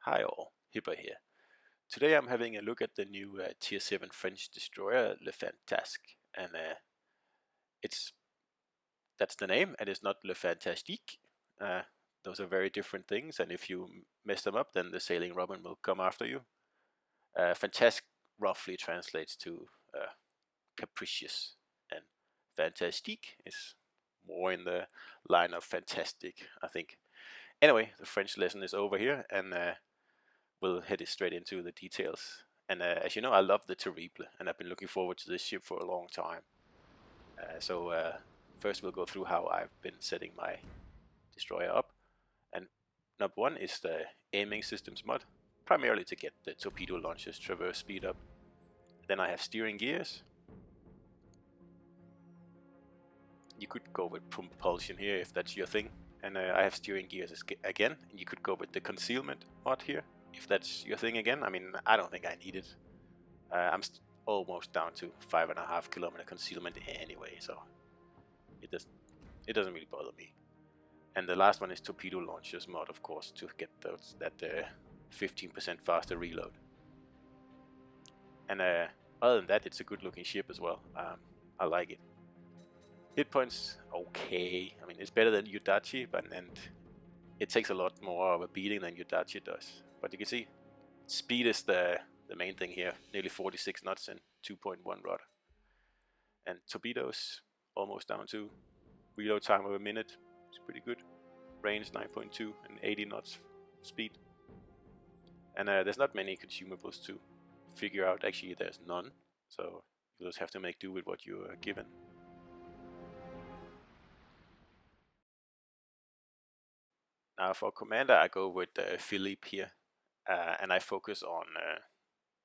Hi all, Hipper here. Today I'm having a look at the new Tier 7 French destroyer, Le Fantasque, and it's that's the name, and it's not Le Fantastique. Uh, those are very different things, and if you mess them up, then the Sailing Robin will come after you. Fantasque roughly translates to capricious, and Fantastique is more in the line of fantastic, I think. Anyway, the French lesson is over here, and we'll head straight into the details. And as you know, I love the Terrible, and I've been looking forward to this ship for a long time. So first we'll go through how I've been setting my destroyer up. And number one is the aiming systems mod, primarily to get the torpedo launcher's traverse speed up. Then I have steering gears. You could go with propulsion here if that's your thing. And I have steering gears again. And you could go with the concealment mod here if that's your thing again. I mean, I don't think I need it. I'm almost down to 5.5 kilometer concealment anyway, so it doesn't really bother me. And the last one is torpedo launchers mod, of course, to get that 15% faster reload. And other than that, it's a good looking ship as well. I like it. Hit points, okay. I mean, it's better than Udachi, and it takes a lot more of a beating than Udachi does. But you can see, speed is the main thing here. Nearly 46 knots and 2.1 rudder. And torpedoes, almost down to reload time of a minute. It's pretty good. Range 9.2 and 80 knots speed. And there's not many consumables to figure out. Actually, there's none. So you just have to make do with what you are given. Now for commander, I go with Philippe here. And I focus on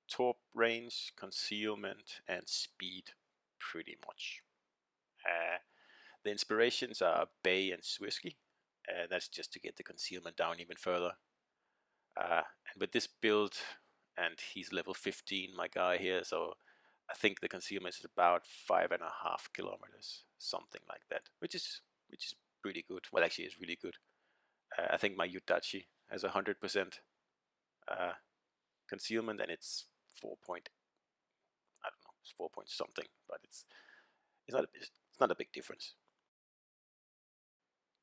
torp range, concealment, and speed pretty much. The inspirations are Bay and Swisky. That's just to get the concealment down even further. And with this build, and he's level 15, my guy here, so I think the concealment is about 5.5 kilometers, something like that, which is pretty good. Well, actually, it's really good. I think my Udachi has 100% concealment, and it's 4 point, I don't know, it's 4 point something, but it's not a big difference.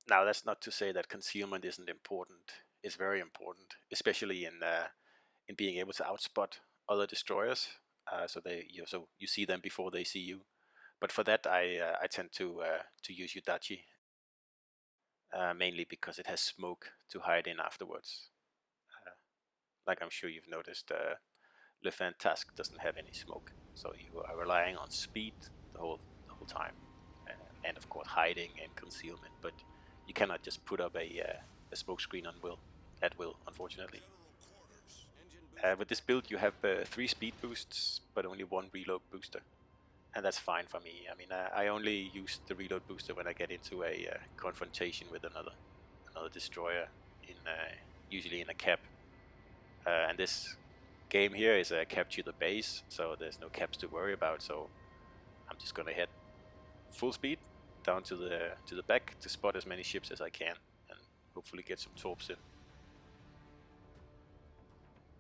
Now, that's not to say that concealment isn't important. It's very important, especially in being able to outspot other destroyers. So you see them before they see you. But for that, I tend to use Udachi, mainly because it has smoke to hide in afterwards. Like I'm sure you've noticed, Le Fantasque doesn't have any smoke, so you are relying on speed the whole time, and of course hiding and concealment. But you cannot just put up a smoke screen at will, unfortunately. With this build, you have 3 speed boosts, but only 1 reload booster, and that's fine for me. I mean, I only use the reload booster when I get into a confrontation with another destroyer, usually in a cap. And this game here is a capture the base, so there's no caps to worry about. So I'm just gonna head full speed down to the back to spot as many ships as I can, and hopefully get some torps in.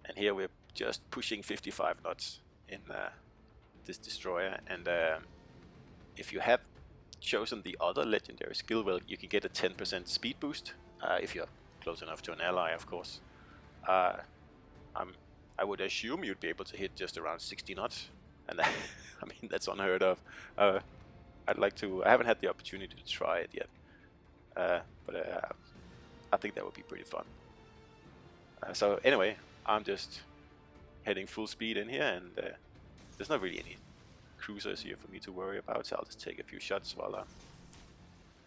And here we're just pushing 55 knots in this destroyer, and if you have chosen the other legendary skill, well, you can get a 10% speed boost if you're close enough to an ally, of course. I would assume you'd be able to hit just around 60 knots, and that, I mean, that's unheard of. I'd like to. I haven't had the opportunity to try it yet, but I think that would be pretty fun. So anyway, I'm just heading full speed in here, and there's not really any cruisers here for me to worry about, so I'll just take a few shots while I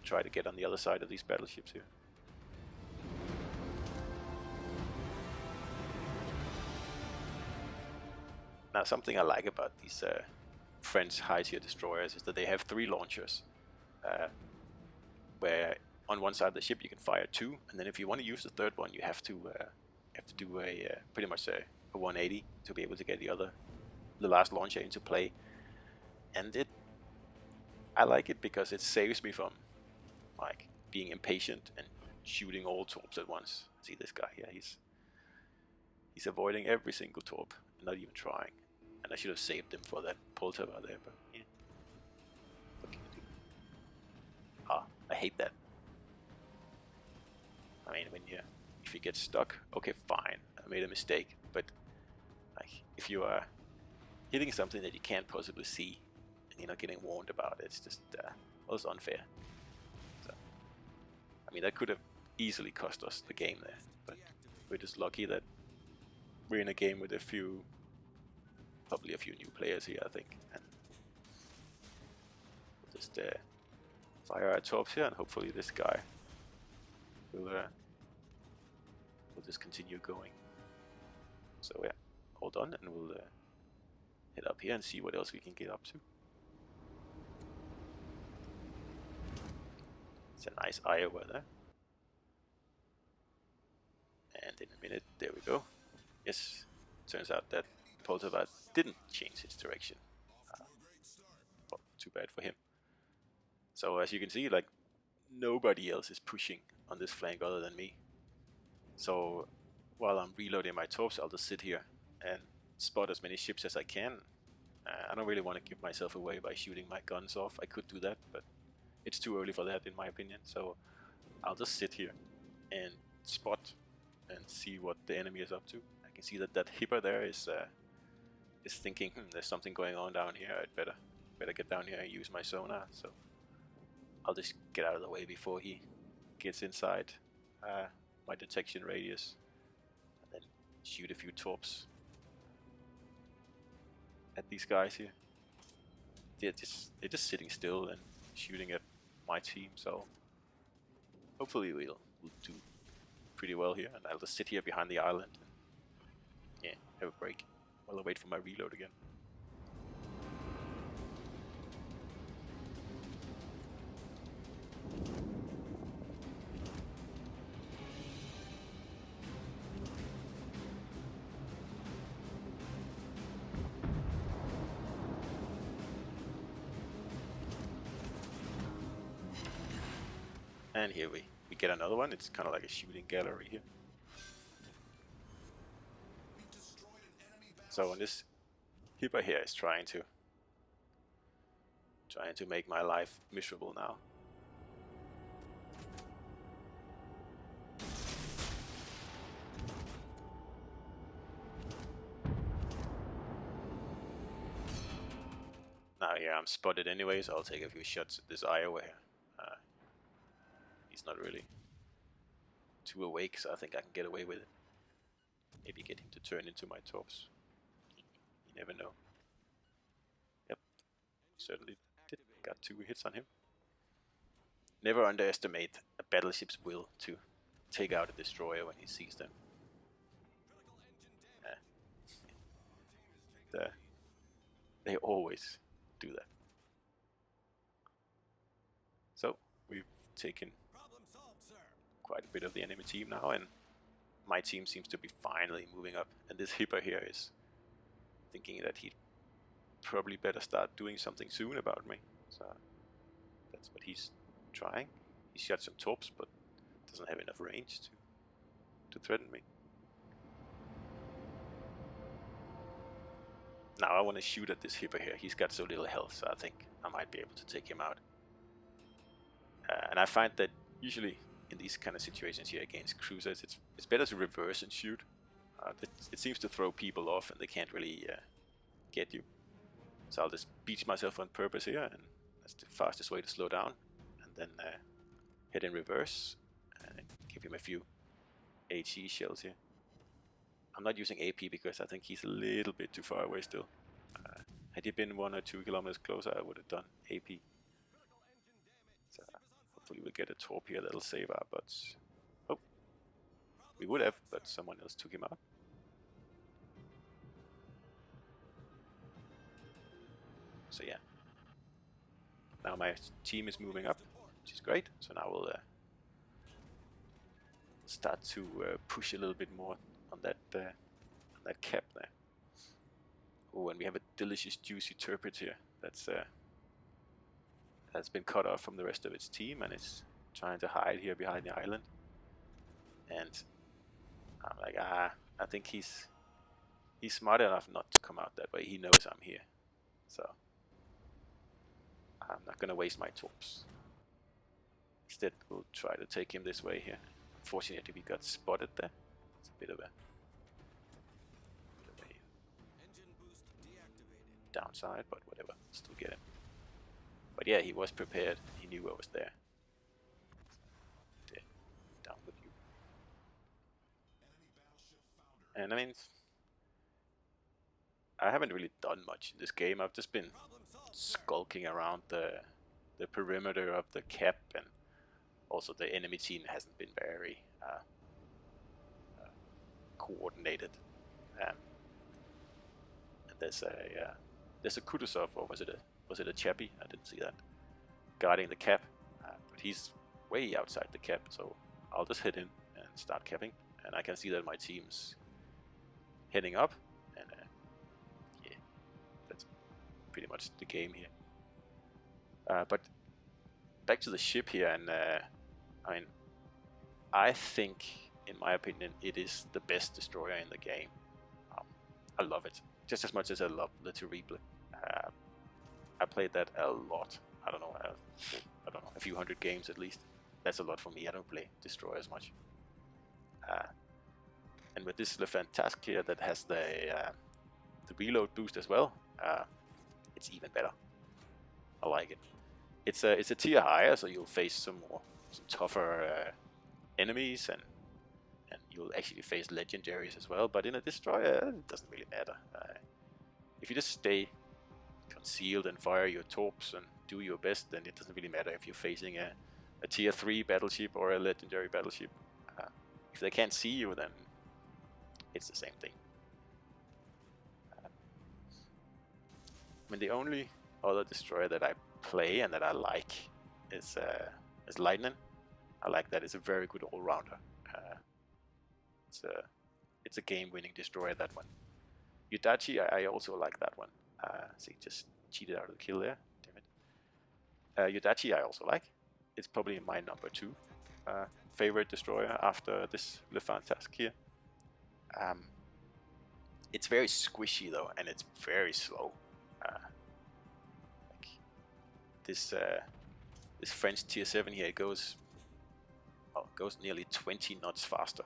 try to get on the other side of these battleships here. Now, something I like about these French high-tier destroyers is that they have 3 launchers, where on one side of the ship you can fire 2, and then if you want to use the third one, you have to do a pretty much a 180 to be able to get the last launcher into play. And I like it because it saves me from like being impatient and shooting all torps at once. See this guy here, He's avoiding every single torp, not even trying. And I should have saved him for that Poltava there, but yeah. What can you do? Ah, I hate that. I mean, if you get stuck, okay, fine, I made a mistake. But like, if you are hitting something that you can't possibly see, and you're not getting warned about it, it's just well, it's unfair. So, I mean, that could have easily cost us the game there, but we're just lucky that we're in a game with probably a few new players here, I think, and we'll just fire our torps here, and hopefully this guy will just continue going. So yeah, hold on, and we'll head up here and see what else we can get up to. It's a nice Iowa there. And in a minute, there we go. Yes, turns out that Poltava didn't change his direction. Well, too bad for him. So as you can see, like, nobody else is pushing on this flank other than me. So while I'm reloading my torps, I'll just sit here and spot as many ships as I can. I don't really want to give myself away by shooting my guns off. I could do that, but it's too early for that in my opinion. So I'll just sit here and spot and see what the enemy is up to. I can see that Hipper there is thinking, there's something going on down here. I'd better get down here and use my sonar. So I'll just get out of the way before he gets inside my detection radius, and then shoot a few torps at these guys here. They're just sitting still and shooting at my team, so hopefully we'll do pretty well here, and I'll just sit here behind the island and yeah, have a break while I wait for my reload again. And here we get another one. It's kind of like a shooting gallery here. So this Hipper here is trying to make my life miserable now. Now here I'm spotted anyway, so I'll take a few shots at this Iowa here. He's not really too awake, so I think I can get away with it. Maybe get him to turn into my torps. You never know. Yep, certainly did. Got 2 hits on him. Never underestimate a battleship's will to take out a destroyer when he sees them. They always do that. So we've taken quite a bit of the enemy team now, and my team seems to be finally moving up. And this Hipper here is thinking that he'd probably better start doing something soon about me. So that's what he's trying. He shot some torps, but doesn't have enough range to threaten me. Now I want to shoot at this Hipper here. He's got so little health, so I think I might be able to take him out. And I find that usually in these kind of situations here against cruisers, it's better to reverse and shoot. It seems to throw people off, and they can't really get you. So I'll just beach myself on purpose here, and that's the fastest way to slow down. And then head in reverse and give him a few HE shells here. I'm not using AP because I think he's a little bit too far away still. Had he been 1 or 2 kilometers closer, I would have done AP. So hopefully we'll get a torp here that'll save our butts. Oh, we would have, but someone else took him out. So yeah, now my team is moving up, which is great. So now we'll start to push a little bit more on that cap there. Oh, and we have a delicious juicy turpid here that's been cut off from the rest of its team, and it's trying to hide here behind the island. And I'm like, I think he's smart enough not to come out that way. He knows I'm here, so I'm not gonna waste my torps. Instead, we'll try to take him this way here. Fortunately, we got spotted there. It's a bit of a downside, but whatever. Still get him. But yeah, he was prepared. He knew I was there. Okay, down with you. And I mean, I haven't really done much in this game. I've just been skulking around the perimeter of the cap, and also the enemy team hasn't been very coordinated. And there's a Kutuzov, or was it a Chappie? I didn't see that, guarding the cap, but he's way outside the cap, so I'll just hit in and start capping, and I can see that my team's heading up, and yeah, that's pretty much the game here. But back to the ship here, and I mean, I think, in my opinion, it is the best destroyer in the game. I love it just as much as I love the Terrible. I played that a lot. I don't know, a few hundred games at least. That's a lot for me. I don't play destroyer as much. And with this Fantasque here that has the reload boost as well, it's even better. I like it. It's a tier higher, so you'll face some tougher enemies, and you'll actually face legendaries as well. But in a destroyer, it doesn't really matter. If you just stay concealed and fire your torps and do your best, then it doesn't really matter if you're facing a tier 3 battleship or a legendary battleship. If they can't see you, then it's the same thing. I mean, the only other destroyer that I play and that I like is Lightning. I like that. It's a very good all-rounder. It's a game-winning destroyer, that one. Yudachi, I also like that one. See, just cheated out of the kill there. Damn it. Yudachi I also like. It's probably my number 2 favorite destroyer after this Le Fantasque here. It's very squishy though, and it's very slow. Like this French tier 7 here, it goes nearly 20 knots faster.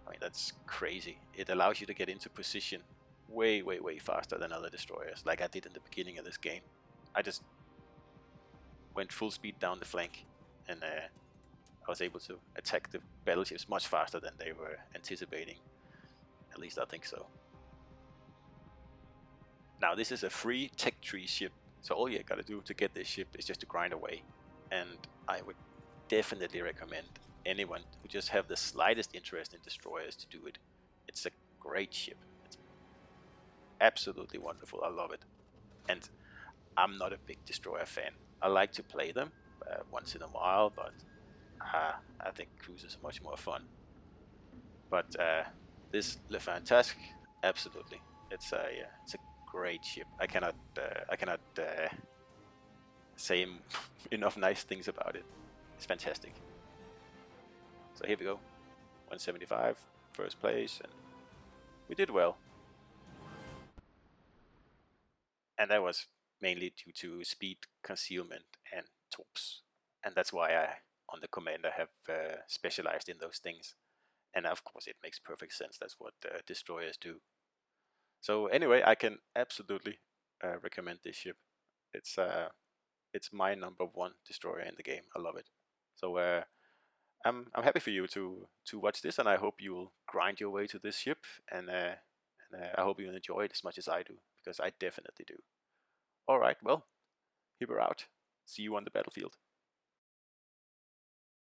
I mean, that's crazy. It allows you to get into position way faster than other destroyers, like I did in the beginning of this game. I just went full speed down the flank, and I was able to attack the battleships much faster than they were anticipating. At least I think so. Now, this is a free tech tree ship, so all you gotta do to get this ship is just to grind away. And I would definitely recommend anyone who just have the slightest interest in destroyers to do it. It's a great ship. It's absolutely wonderful. I love it. And I'm not a big destroyer fan. I like to play them once in a while, but I think cruisers are much more fun. But this Le Fantasque, absolutely, it's a great ship. I cannot say enough nice things about it. It's fantastic. So here we go, 175, first place, and we did well. And that was mainly due to speed, concealment, and torps. And that's why I, on the commander, have specialized in those things. And of course, it makes perfect sense. That's what destroyers do. So anyway, I can absolutely recommend this ship. It's my number 1 destroyer in the game. I love it. So I'm happy for you to watch this, and I hope you will grind your way to this ship, and I hope you enjoy it as much as I do, because I definitely do. All right, well, here we're out. See you on the battlefield.